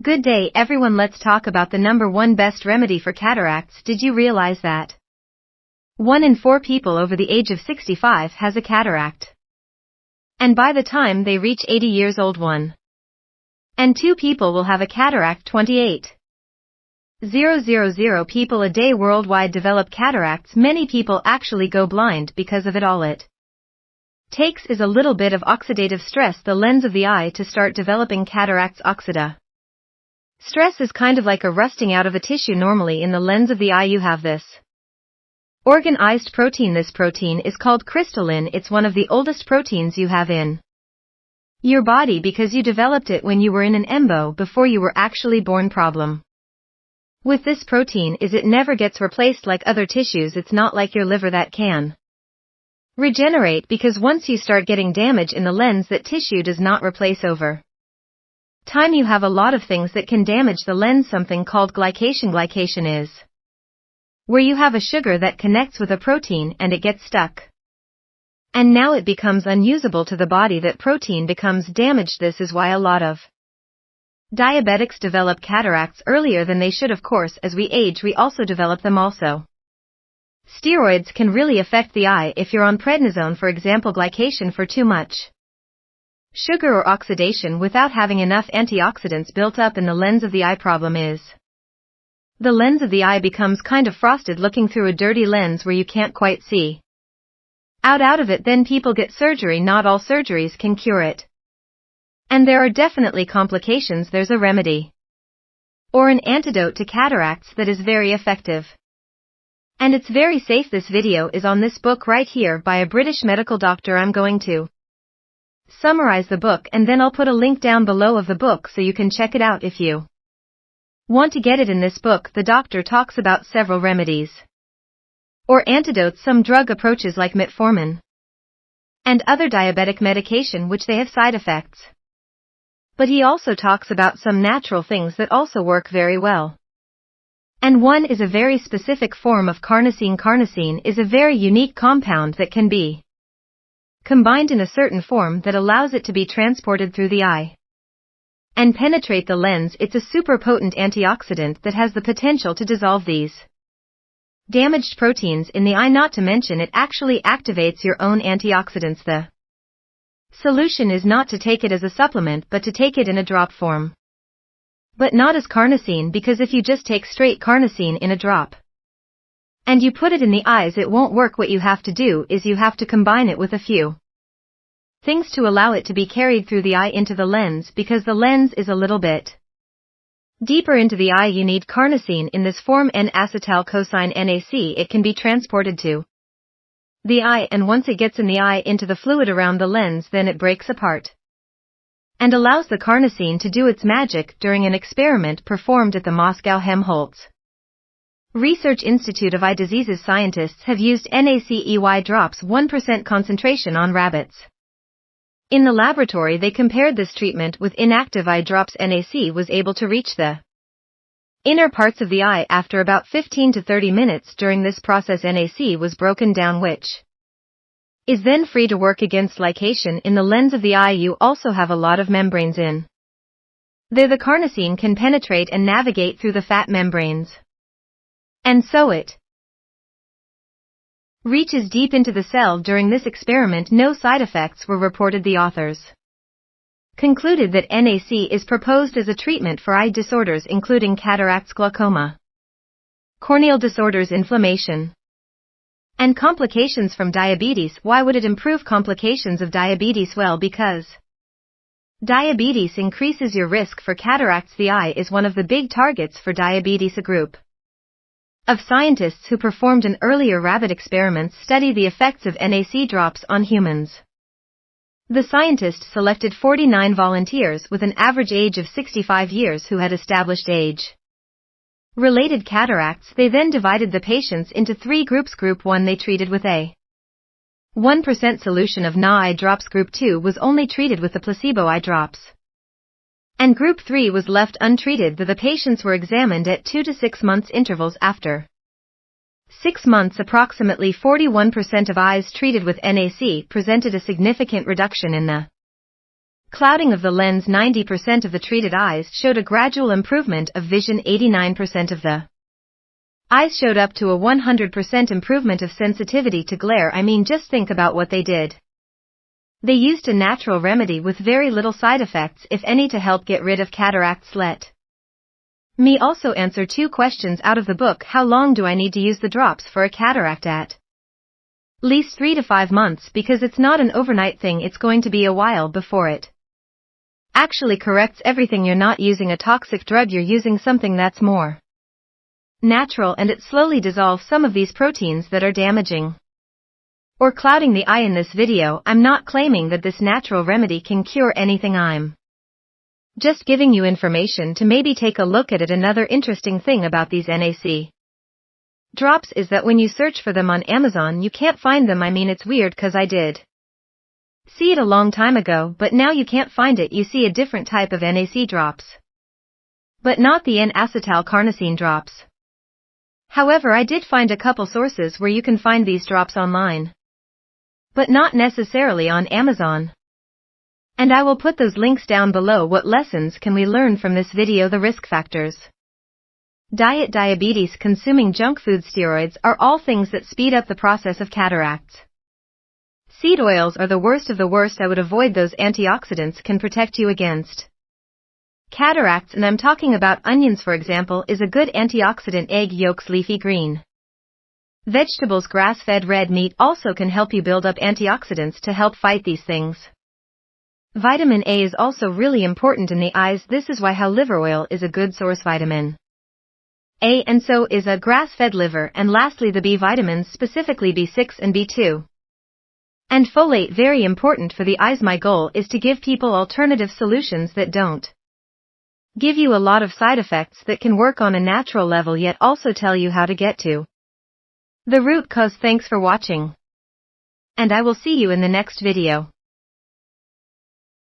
Good day everyone, let's talk about the number 1 best remedy for cataracts. Did you realize that 1 in 4 people over the age of 65 has a cataract? And by the time they reach 80 years old, 1 and 2 people will have a cataract. 28,000 people a day worldwide develop cataracts. Many people actually go blind because of it. All it takes is a little bit of oxidative stress, the lens of the eye, to start developing cataracts. Oxida stress is kind of like a rusting out of a tissue. Normally in the lens of the eye you have this organized protein. This protein is called crystalline. It's one of the oldest proteins you have in your body because you developed it when you were in an embryo before you were actually born. Problem with this protein is it never gets replaced like other tissues. It's not like your liver that can regenerate, because once you start getting damage in the lens, that tissue does not replace over time. You have a lot of things that can damage the lens, something called glycation. Glycation is where you have a sugar that connects with a protein and it gets stuck. And now it becomes unusable to the body. That protein becomes damaged. This is why a lot of diabetics develop cataracts earlier than they should. Of course, as we age we also develop them also. Steroids can really affect the eye if you're on prednisone, for example. Glycation for too much sugar or oxidation without having enough antioxidants built up in the lens of the eye. Problem is the lens of the eye becomes kind of frosted, looking through a dirty lens where you can't quite see out of it. Then people get surgery. Not all surgeries can cure it, and there are definitely complications. There's a remedy or an antidote to cataracts that is very effective, and it's very safe. This video is on this book right here by a British medical doctor. I'm going to summarize the book and then I'll put a link down below of the book so you can check it out if you want to get it. In this book the doctor talks about several remedies or antidotes, some drug approaches like metformin and other diabetic medication which they have side effects. But he also talks about some natural things that also work very well. And one is a very specific form of carnosine. Carnosine is a very unique compound that can be combined in a certain form that allows it to be transported through the eye and penetrate the lens. It's a super potent antioxidant that has the potential to dissolve these damaged proteins in the eye. Not to mention it actually activates your own antioxidants. The solution is not to take it as a supplement but to take it in a drop form. But not as carnosine, because if you just take straight carnosine in a drop and you put it in the eyes, it won't work. What you have to do is you have to combine it with a few things to allow it to be carried through the eye into the lens, because the lens is a little bit deeper into the eye. You need carnosine in this form, N-acetylcholine NAC. It can be transported to the eye, and once it gets in the eye into the fluid around the lens, then it breaks apart and allows the carnosine to do its magic. During an experiment performed at the Moscow Helmholtz Research Institute of Eye Diseases, scientists have used NACEY drops 1% concentration on rabbits. In the laboratory they compared this treatment with inactive eye drops. NAC was able to reach the inner parts of the eye after about 15 to 30 minutes. During this process NAC was broken down, which is then free to work against glycation in the lens of the eye. You also have a lot of membranes in there. The carnosine can penetrate and navigate through the fat membranes, and so it reaches deep into the cell. During this experiment no side effects were reported. The authors concluded that NAC is proposed as a treatment for eye disorders including cataracts, glaucoma, corneal disorders, inflammation, and complications from diabetes. Why would it improve complications of diabetes? Well, because diabetes increases your risk for cataracts. The eye is one of the big targets for diabetes. A group of scientists who performed an earlier rabbit experiment study the effects of NAC drops on humans. The scientists selected 49 volunteers with an average age of 65 years who had established age-related cataracts. They then divided the patients into 3 groups. Group 1 they treated with a 1% solution of NA eye drops. Group 2 was only treated with the placebo eye drops, and Group 3 was left untreated. The patients were examined at 2 to 6 months intervals. After 6 months, approximately 41% of eyes treated with NAC presented a significant reduction in the Clouding of the lens. 90% of the treated eyes showed a gradual improvement of vision. 89% of the eyes showed up to a 100% improvement of sensitivity to glare. I mean, just think about what they did. They used a natural remedy with very little side effects, if any, to help get rid of cataracts. Let me also answer 2 questions out of the book. How long do I need to use the drops for a cataract? At least 3 to 5 months, because it's not an overnight thing. It's going to be a while before it actually corrects everything. You're not using a toxic drug, you're using something that's more natural, and it slowly dissolves some of these proteins that are damaging or clouding the eye. In this video, I'm not claiming that this natural remedy can cure anything. I'm just giving you information to maybe take a look at it. Another interesting thing about these NAC drops is that when you search for them on Amazon, you can't find them. I mean, it's weird, cause I did see it a long time ago, but now you can't find it. You see a different type of NAC drops, but not the N-acetyl carnosine drops. However, I did find a couple sources where you can find these drops online, but not necessarily on Amazon. And I will put those links down below. What lessons can we learn from this video? The risk factors. Diet, diabetes, consuming junk food, steroids are all things that speed up the process of cataracts. Seed oils are the worst of the worst. I would avoid those. Antioxidants can protect you against cataracts, and I'm talking about onions, for example, is a good antioxidant. Egg yolks, leafy green vegetables, grass-fed red meat also can help you build up antioxidants to help fight these things. Vitamin A is also really important in the eyes. This is why how liver oil is a good source. Vitamin A, and so is a grass-fed liver. And lastly, the B vitamins, specifically B6 and B2. And folate, very important for the eyes. My goal is to give people alternative solutions that don't give you a lot of side effects, that can work on a natural level yet also tell you how to get to the root cause. Thanks for watching, and I will see you in the next video.